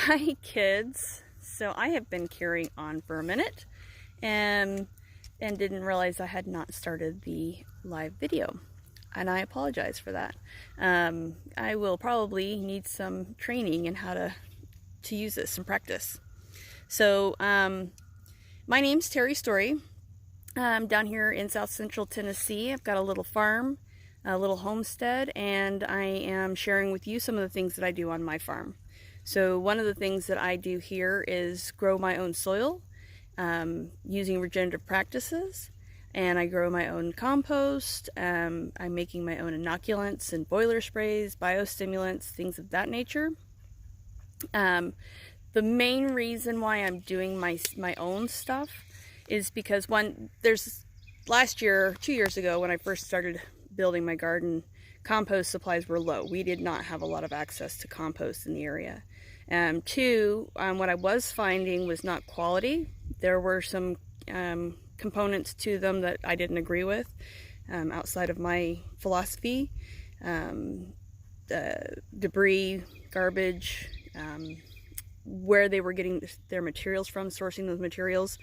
Hi kids. So I have been carrying on for a minute and didn't realize I had not started the live video, and I apologize for that. I will probably need some training in how to use this and practice. So my name's Terry Story. I'm down here in South Central Tennessee. I've got a little farm, a little homestead, and I am sharing with you some of the things that I do on my farm. So one of the things that I do here is grow my own soil using regenerative practices, and I grow my own compost. I'm making my own inoculants and boiler sprays, biostimulants, things of that nature. The main reason why I'm doing my own stuff is because last year, 2 years ago, when I first started building my garden, compost supplies were low. We did not have a lot of access to compost in the area. Two, what I was finding was not quality. There were some components to them that I didn't agree with outside of my philosophy. Debris, garbage, where they were getting their materials from, sourcing those materials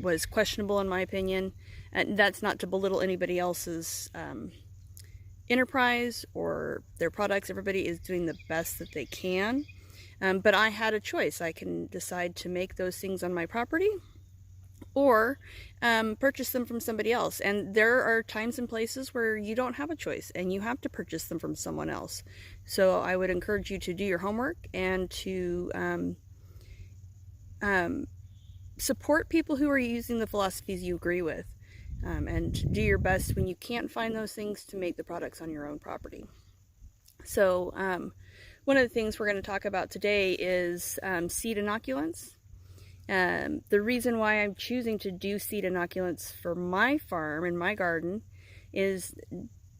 was questionable in my opinion. And that's not to belittle anybody else's enterprise or their products. Everybody is doing the best that they can. But I had a choice. I can decide to make those things on my property or purchase them from somebody else. And there are times and places where you don't have a choice and you have to purchase them from someone else. So I would encourage you to do your homework and to support people who are using the philosophies you agree with. And do your best when you can't find those things to make the products on your own property. So one of the things we're going to talk about today is seed inoculants. The reason why I'm choosing to do seed inoculants for my farm and my garden is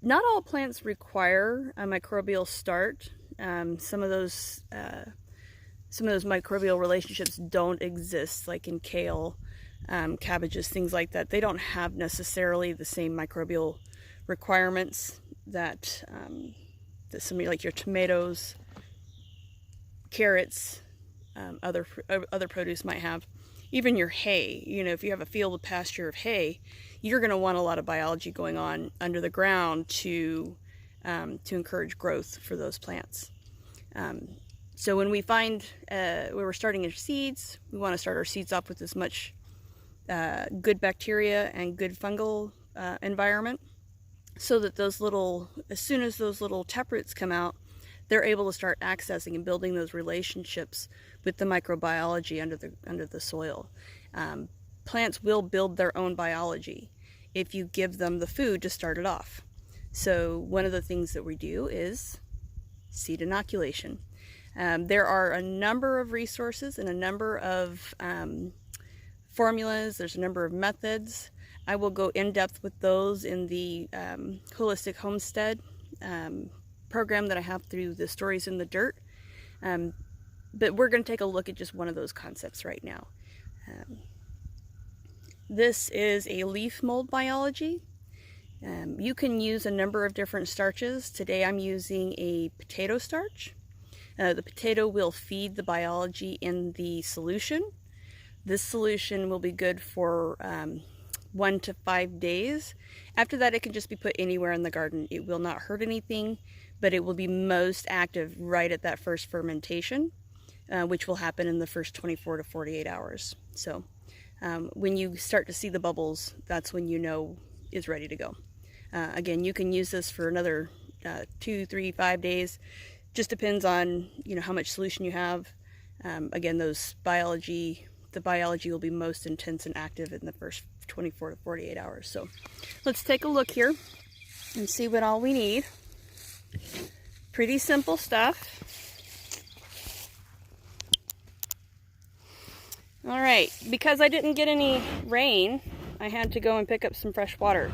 not all plants require a microbial start. Some of those microbial relationships don't exist, like in kale, cabbages, things like that. They don't have necessarily the same microbial requirements that some, like your tomatoes, carrots, other produce might have. Even your hay, if you have a field with pasture of hay, you're going to want a lot of biology going on under the ground to encourage growth for those plants. So when we find when we're starting our seeds, we want to start our seeds off with as much good bacteria and good fungal environment, so that as soon as those little taproots come out, they're able to start accessing and building those relationships with the microbiology under the soil. Plants will build their own biology if you give them the food to start it off. So one of the things that we do is seed inoculation. There are a number of resources and a number of formulas. There's a number of methods. I will go in depth with those in the Holistic Homestead program that I have through the Stories in the Dirt. But we're going to take a look at just one of those concepts right now. This is a leaf mold biology. You can use a number of different starches. Today I'm using a potato starch. The potato will feed the biology in the solution. This solution will be good for 1 to 5 days. After that, it can just be put anywhere in the garden. It will not hurt anything, but it will be most active right at that first fermentation, which will happen in the first 24 to 48 hours. So when you start to see the bubbles, that's when you know it's ready to go. Again, you can use this for another 2, 3, 5 days. Just depends on how much solution you have. Again, the biology will be most intense and active in the first 24 to 48 hours. So let's take a look here and see what all we need. Pretty simple stuff. All right, because I didn't get any rain, I had to go and pick up some fresh water.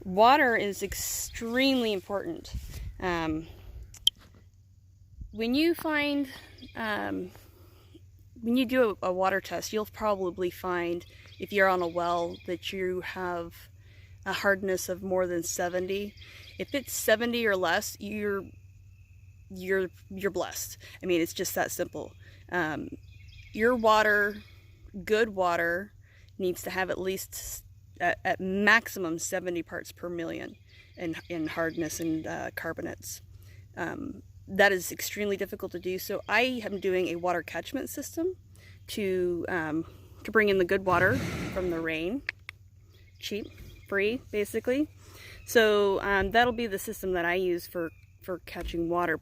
Water is extremely important. When you do a water test, you'll probably find, if you're on a well, that you have a hardness of more than 70. If it's 70 or less, you're blessed. I mean, it's just that simple. Your water, good water, needs to have at least at maximum 70 parts per million in hardness and carbonates. That is extremely difficult to do, so I am doing a water catchment system to bring in the good water from the rain, cheap, free, basically. So that'll be the system that I use for catching water,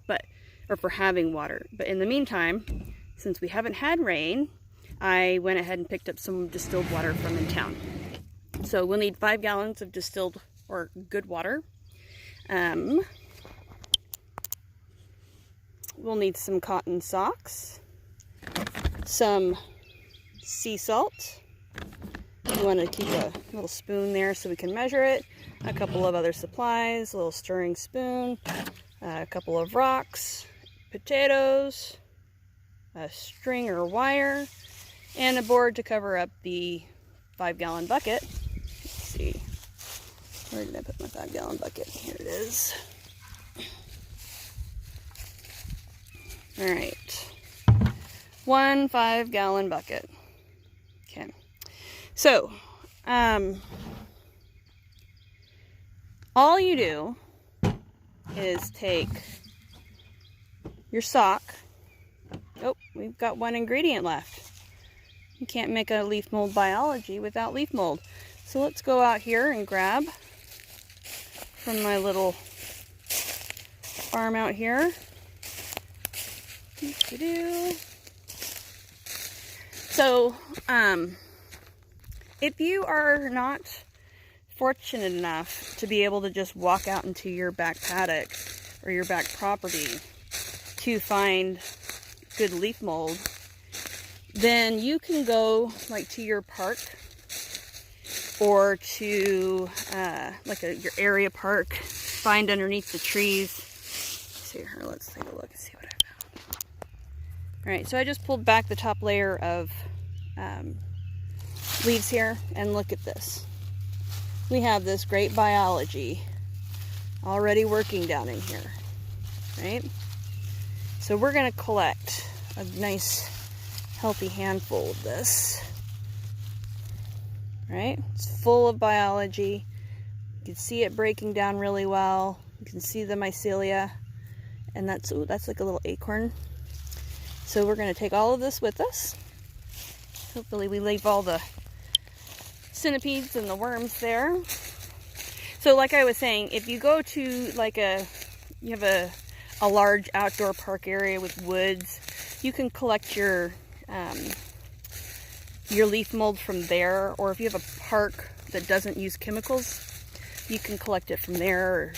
or for having water. But in the meantime, since we haven't had rain, I went ahead and picked up some distilled water from in town. So we'll need 5 gallons of distilled or good water. We'll need some cotton socks, some sea salt. You want to keep a little spoon there so we can measure it. A couple of other supplies, a little stirring spoon, a couple of rocks, potatoes, a string or wire, and a board to cover up the 5-gallon bucket. Let's see, where did I put my 5-gallon bucket? Here it is. All right, 1 5-gallon bucket. Okay, so all you do is take your sock. Oh, we've got one ingredient left. You can't make a leaf mold biology without leaf mold. So let's go out here and grab from my little farm out here. So, if you are not fortunate enough to be able to just walk out into your back paddock or your back property to find good leaf mold, then you can go like to your park or to your area park, find underneath the trees. See here, let's take a look and see what I found. All right, so I just pulled back the top layer of leaves here, and look at this. We have this great biology already working down in here, right? So we're going to collect a nice healthy handful of this, right? It's full of biology. You can see it breaking down really well. You can see the mycelia, and that's like a little acorn. So we're going to take all of this with us. Hopefully we leave all the centipedes and the worms there. So like I was saying, if you go to like you have a large outdoor park area with woods, you can collect your leaf mold from there. Or if you have a park that doesn't use chemicals, you can collect it from there. Or,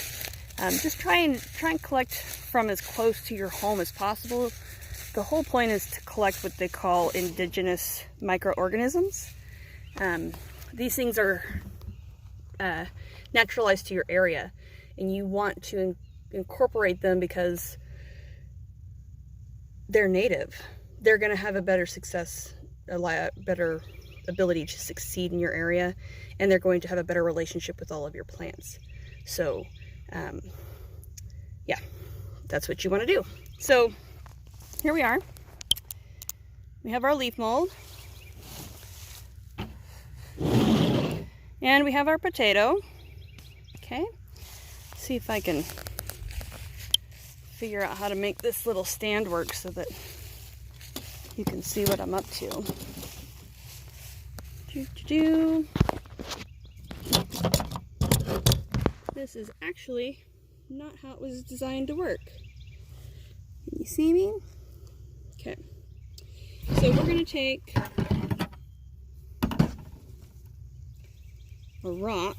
just try and collect from as close to your home as possible. The whole point is to collect what they call indigenous microorganisms. These things are naturalized to your area, and you want to incorporate them because they're native. They're going to have a better success, a better ability to succeed in your area, and they're going to have a better relationship with all of your plants. So, yeah, that's what you want to do. So, here we are. We have our leaf mold. And we have our potato. Okay. See if I can figure out how to make this little stand work so that you can see what I'm up to. This is actually not how it was designed to work. Can you see me? Okay. So we're going to take a rock,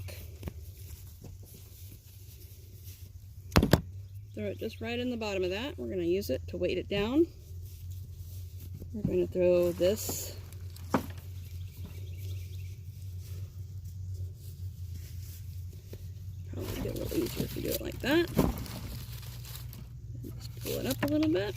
throw it just right in the bottom of that. We're going to use it to weight it down. We're going to throw this probably get a little easier if you do it like that. Just pull it up a little bit.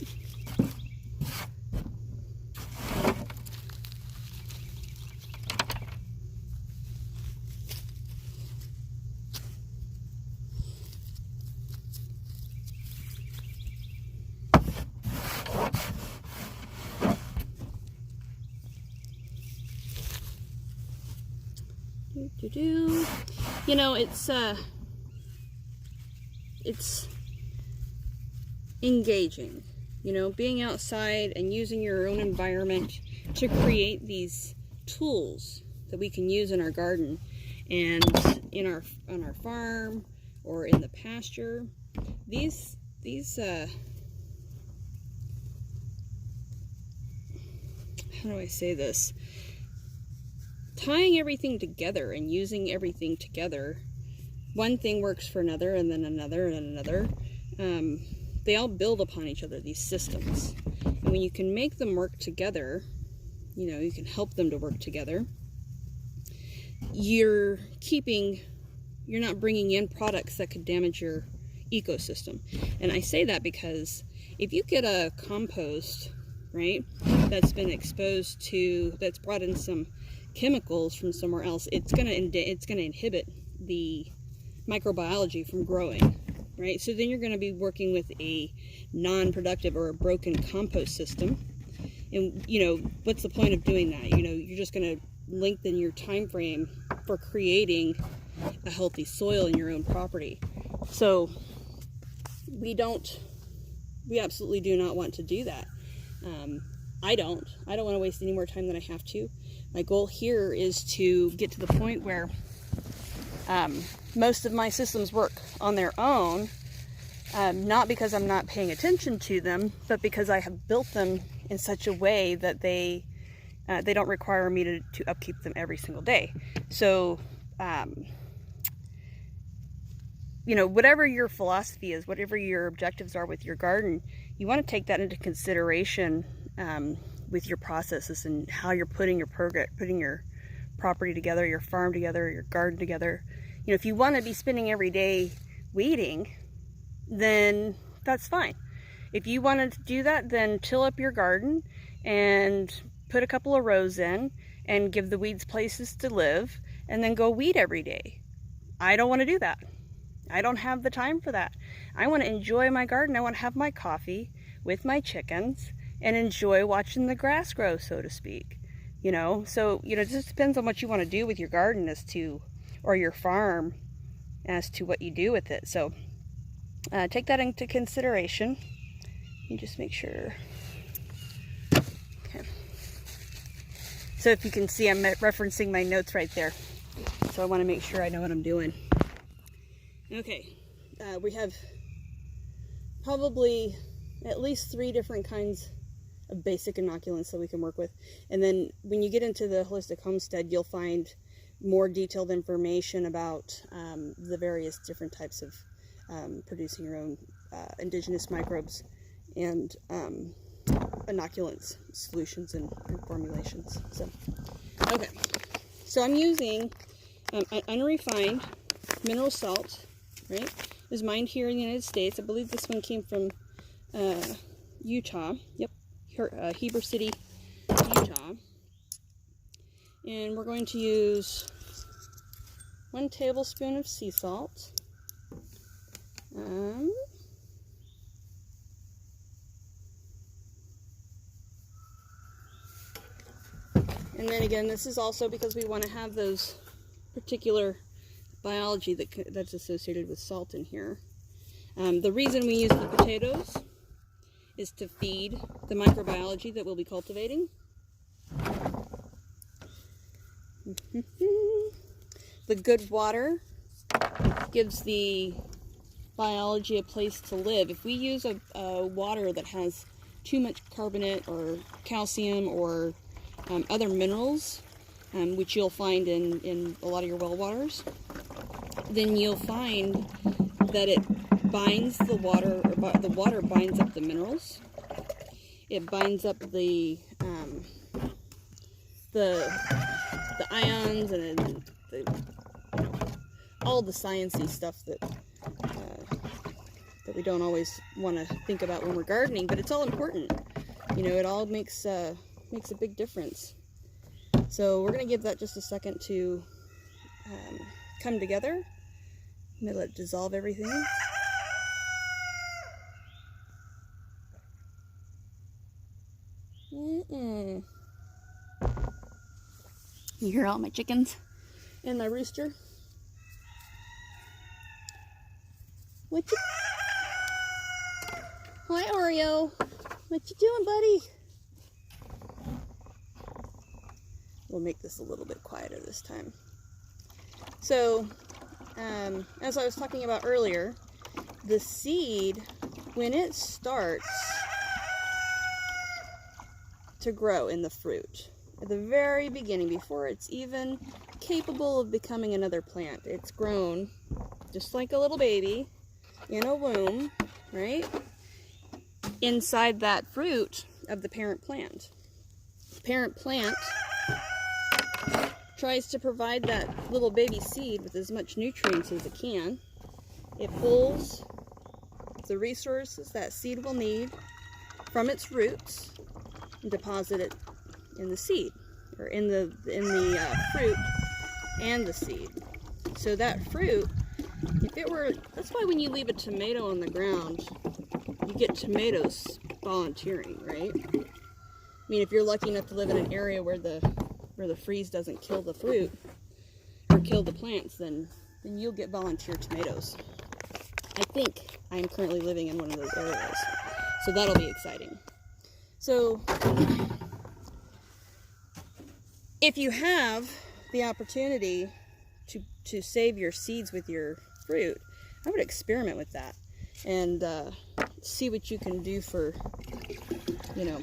You know, it's engaging, you know, being outside and using your own environment to create these tools that we can use in our garden and on our farm or in the pasture. These how do I say this? Tying everything together and using everything together. One thing works for another, and then another, and another. They all build upon each other, these systems. And when you can make them work together, you know, you can help them to work together, you're not bringing in products that could damage your ecosystem. And I say that because if you get a compost, right, that's been exposed to, that's brought in some chemicals from somewhere else, it's gonna inhibit the microbiology from growing, right? So then you're going to be working with a non-productive or a broken compost system. And, you know, what's the point of doing that? You know, you're just going to lengthen your time frame for creating a healthy soil in your own property. So we absolutely do not want to do that. I don't want to waste any more time than I have to. My goal here is to get to the point where most of my systems work on their own, not because I'm not paying attention to them, but because I have built them in such a way that they don't require me to upkeep them every single day. So, you know, whatever your philosophy is, whatever your objectives are with your garden, you want to take that into consideration with your processes and how you're putting your property together, your farm together, your garden together. You know, if you want to be spending every day weeding, then that's fine. If you wanted to do that, then till up your garden and put a couple of rows in and give the weeds places to live and then go weed every day. I don't want to do that. I don't have the time for that. I want to enjoy my garden. I want to have my coffee with my chickens and enjoy watching the grass grow, so to speak. You know, so, you know, it just depends on what you want to do with your garden or your farm as to what you do with it. So take that into consideration. Let me just make sure. Okay. So if you can see, I'm referencing my notes right there. So I want to make sure I know what I'm doing. Okay, we have probably at least 3 different kinds of basic inoculants that we can work with. And then when you get into the Holistic Homestead, you'll find more detailed information about the various different types of producing your own indigenous microbes and inoculants, solutions, and formulations. So, okay. So I'm using unrefined mineral salt, right? It was mined here in the United States. I believe this one came from Utah. Yep, Heber City, Utah. And we're going to use 1 tablespoon of sea salt. And then again, this is also because we want to have those particular biology that's associated with salt in here. The reason we use the potatoes is to feed the microbiology that we'll be cultivating. The good water gives the biology a place to live. If we use a water that has too much carbonate or calcium or other minerals, which you'll find in a lot of your well waters, then you'll find that it binds the water, or the water binds up the minerals. It binds up the ions and all the sciencey stuff that we don't always want to think about when we're gardening, but it's all important. You know, it all makes a big difference. So we're going to give that just a second to come together. I'm going to let it dissolve everything. You hear all my chickens? And my rooster. What you... Hi, Oreo. What you doing, buddy? We'll make this a little bit quieter this time. So, as I was talking about earlier, the seed, when it starts to grow in the fruit, at the very beginning, before it's even capable of becoming another plant, it's grown just like a little baby in a womb, right? Inside that fruit of the parent plant. The parent plant tries to provide that little baby seed with as much nutrients as it can. It pulls the resources that seed will need from its roots and deposit it in the seed, or in the fruit and the seed. So that fruit, if it were, that's why when you leave a tomato on the ground, you get tomatoes volunteering, right? I mean, if you're lucky enough to live in an area where the freeze doesn't kill the fruit or kill the plants, then you'll get volunteer tomatoes. I think I'm currently living in one of those areas, so that'll be exciting. So if you have the opportunity to save your seeds with your fruit, I would experiment with that and see what you can do for, you know,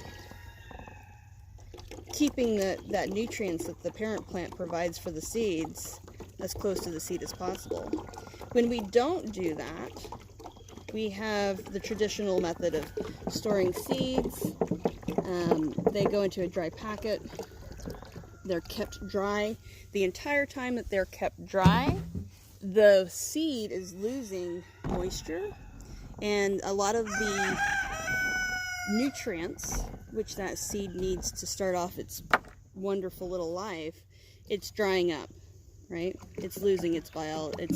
keeping that nutrients that the parent plant provides for the seeds as close to the seed as possible. When we don't do that, we have the traditional method of storing seeds. They go into a dry packet. They're kept dry. The entire time that they're kept dry, the seed is losing moisture, and a lot of the nutrients which that seed needs to start off its wonderful little life, it's drying up, right? It's losing its biology.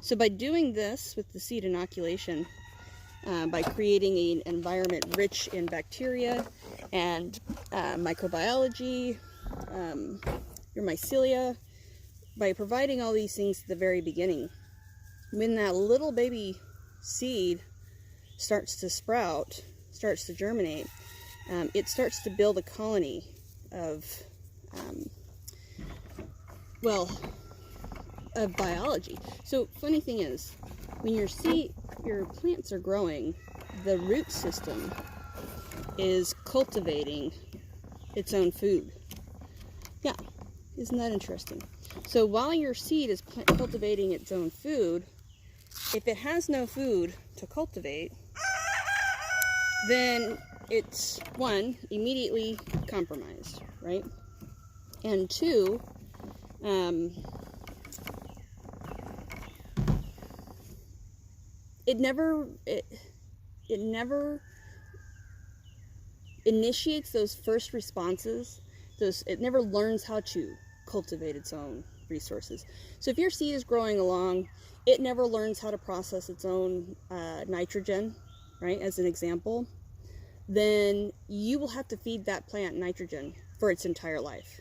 So by doing this with the seed inoculation, by creating an environment rich in bacteria and microbiology, your mycelia, by providing all these things at the very beginning, when that little baby seed starts to sprout, starts to germinate, it starts to build a colony of biology. So funny thing is, when your plants are growing, the root system is cultivating its own food. Yeah, isn't that interesting? So while your seed is cultivating its own food, if it has no food to cultivate, then it's, one, immediately compromised, right? And two, it never initiates those first responses. It never learns how to cultivate its own resources. So if your seed is growing along, it never learns how to process its own nitrogen, right, as an example, then you will have to feed that plant nitrogen for its entire life.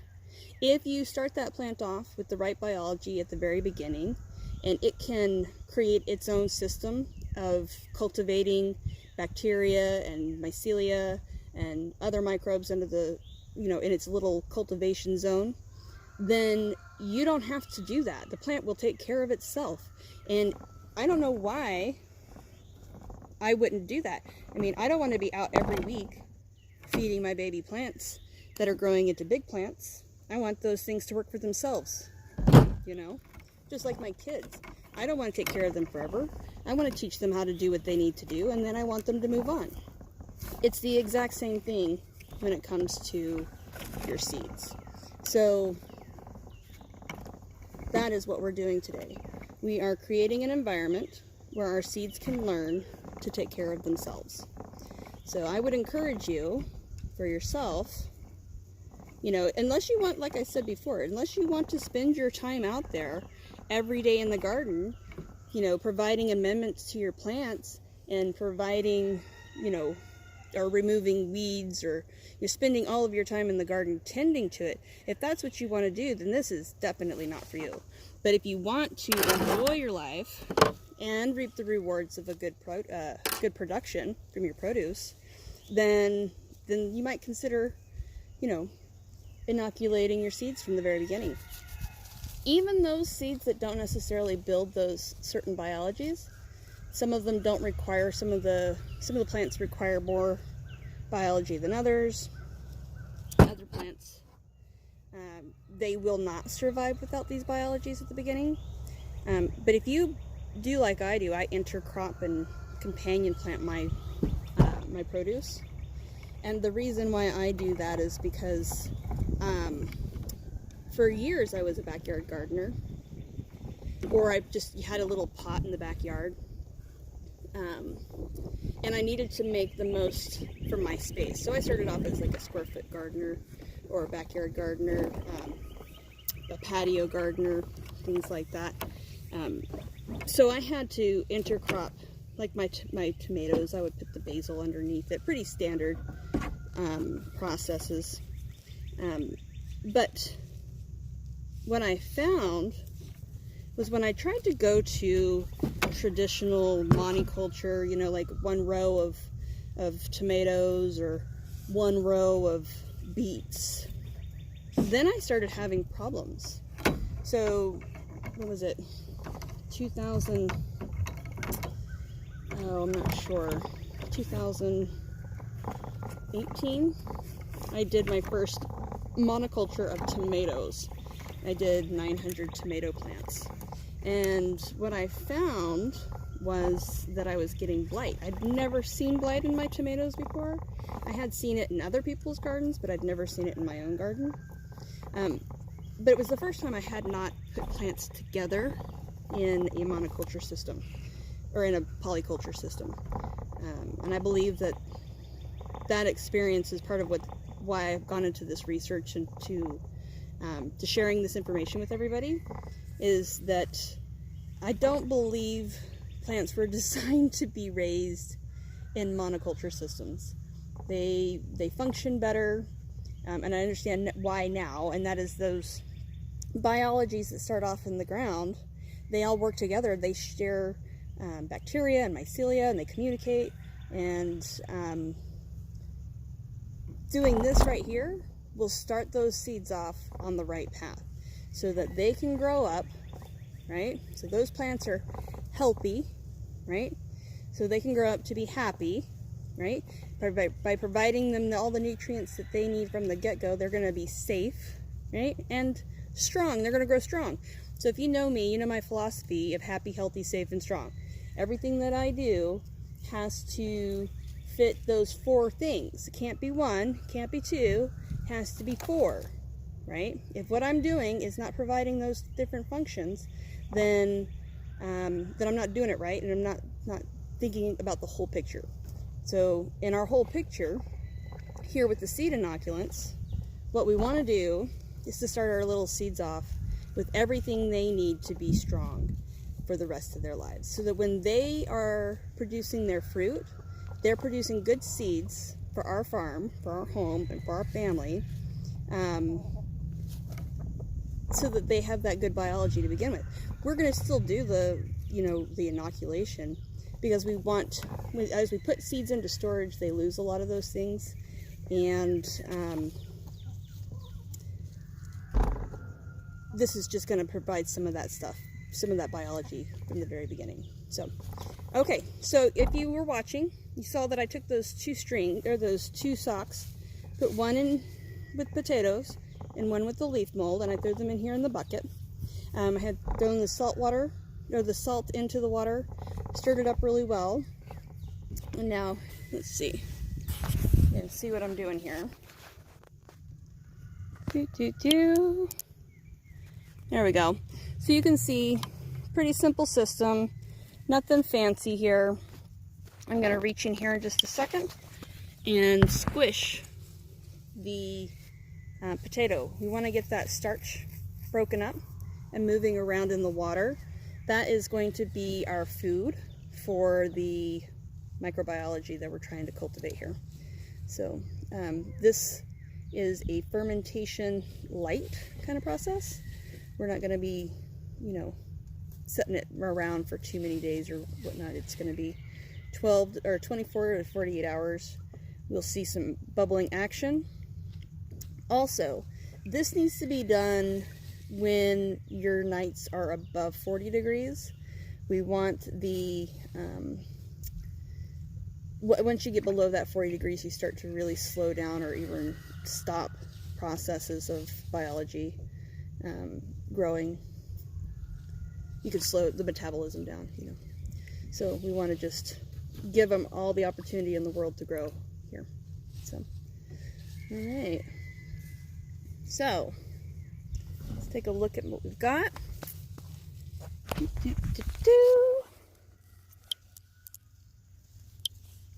If you start that plant off with the right biology at the very beginning, and it can create its own system of cultivating bacteria and mycelia and other microbes under the, in its little cultivation zone, then you don't have to do that. The plant will take care of itself. And I don't know why I wouldn't do that. I mean, I don't want to be out every week feeding my baby plants that are growing into big plants. I want those things to work for themselves, just like my kids. I don't want to take care of them forever. I want to teach them how to do what they need to do, and then I want them to move on. It's the exact same thing when it comes to your seeds. So that is what we're doing today. We are creating an environment where our seeds can learn to take care of themselves. So I would encourage you, for yourself, unless you want, like I said before, unless you want to spend your time out there every day in the garden, providing amendments to your plants and providing, are removing weeds, or you're spending all of your time in the garden tending to it, if that's what you want to do, then this is definitely not for you. But if you want to enjoy your life and reap the rewards of a good production from your produce, then you might consider, you know, inoculating your seeds from the very beginning. Even those seeds that don't necessarily build those certain biologies, some of them don't require, some of the plants require more biology than others. Other plants, they will not survive without these biologies at the beginning. But if you do like I do, I intercrop and companion plant my produce. And the reason why I do that is because for years I was a backyard gardener, or I just had a little pot in the backyard, and I needed to make the most from my space. So I started off as like a square foot gardener, or a backyard gardener, a patio gardener, things like that. So I had to intercrop, like my tomatoes, I would put the basil underneath it, pretty standard processes. But what I found was when I tried to go to traditional monoculture, you know, like one row of tomatoes or one row of beets, then I started having problems. So, what was it? 2000, oh, I'm not sure, 2018, I did my first monoculture of tomatoes. I did 900 tomato plants. And what I found was that I was getting blight. I'd never seen blight in my tomatoes before. I had seen it in other people's gardens, but I'd never seen it in my own garden. But it was the first time I had not put plants together in a monoculture system, or in a polyculture system. And I believe that experience is part of why I've gone into this research and to sharing this information with everybody, is that I don't believe plants were designed to be raised in monoculture systems. They function better, and I understand why now, and that is those biologies that start off in the ground, they all work together. They share bacteria and mycelia, and they communicate, and doing this right here will start those seeds off on the right path so that they can grow up, right? So those plants are healthy, right? So they can grow up to be happy, right? By providing them all the nutrients that they need from the get-go, they're going to be safe, right? And strong. They're going to grow strong. So if you know me, you know my philosophy of happy, healthy, safe, and strong. Everything that I do has to fit those four things. It can't be one, can't be two, it has to be four, right? If what I'm doing is not providing those different functions, then I'm not doing it right, and I'm not thinking about the whole picture. So in our whole picture here with the seed inoculants, what we want to do is to start our little seeds off with everything they need to be strong for the rest of their lives, so that when they are producing their fruit, they're producing good seeds for our farm, for our home, and for our family, so that they have that good biology to begin with. We're going to still do the inoculation, because we want, as we put seeds into storage, they lose a lot of those things, and this is just going to provide some of that stuff, some of that biology from the very beginning. So, okay, so if you were watching, you saw that I took those those two socks, put one in with potatoes and one with the leaf mold, and I threw them in here in the bucket. I had thrown the salt into the water, stirred it up really well, and now let's see. You can see what I'm doing here. There we go. So you can see, pretty simple system, nothing fancy here. I'm going to reach in here in just a second and squish the potato. We want to get that starch broken up and moving around in the water. That is going to be our food for the microbiology that we're trying to cultivate here. So this is a fermentation light kind of process. We're not going to be, you know, setting it around for too many days or whatnot. It's going to be 12 or 24 to 48 hours. We'll see some bubbling action. Also, this needs to be done when your nights are above 40 degrees. We want the, once you get below that 40 degrees, you start to really slow down or even stop processes of biology growing. You can slow the metabolism down, you know. So we want to just give them all the opportunity in the world to grow here. So, all right. So, let's take a look at what we've got.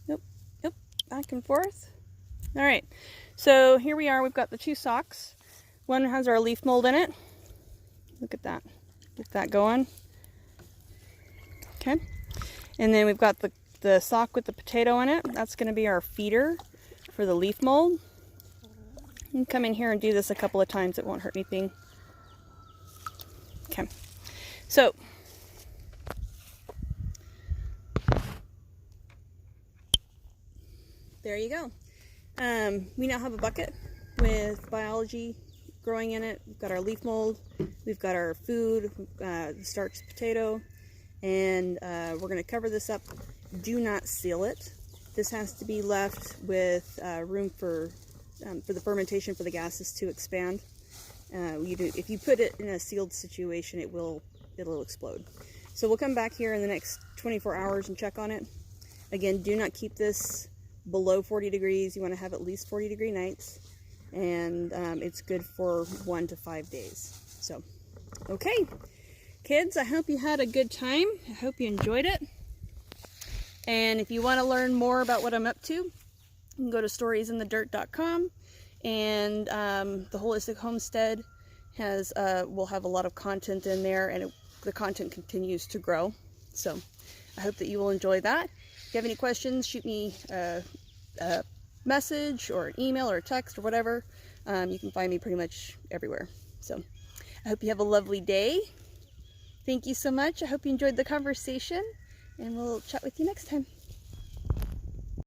Nope, nope, back and forth. All right, so here we are. We've got the two socks. One has our leaf mold in it. Look at that. Get that going. Okay. And then we've got the sock with the potato in it. That's going to be our feeder for the leaf mold. You can come in here and do this a couple of times. It won't hurt anything. Okay. So, there you go. We now have a bucket with biology growing in it. We've got our leaf mold. We've got our food, the starch potato. And we're going to cover this up. Do not seal it. This has to be left with room for the fermentation for the gases to expand. If you put it in a sealed situation, it'll explode. So we'll come back here in the next 24 hours and check on it. Again, do not keep this below 40 degrees. You want to have at least 40-degree nights, and it's good for 1 to 5 days. So, okay. Kids, I hope you had a good time. I hope you enjoyed it. And if you want to learn more about what I'm up to, you can go to storiesinthedirt.com. And the Holistic Homestead will have a lot of content in there, and the content continues to grow. So I hope that you will enjoy that. If you have any questions, shoot me a message or an email or a text or whatever. You can find me pretty much everywhere. So I hope you have a lovely day. Thank you so much. I hope you enjoyed the conversation, and we'll chat with you next time.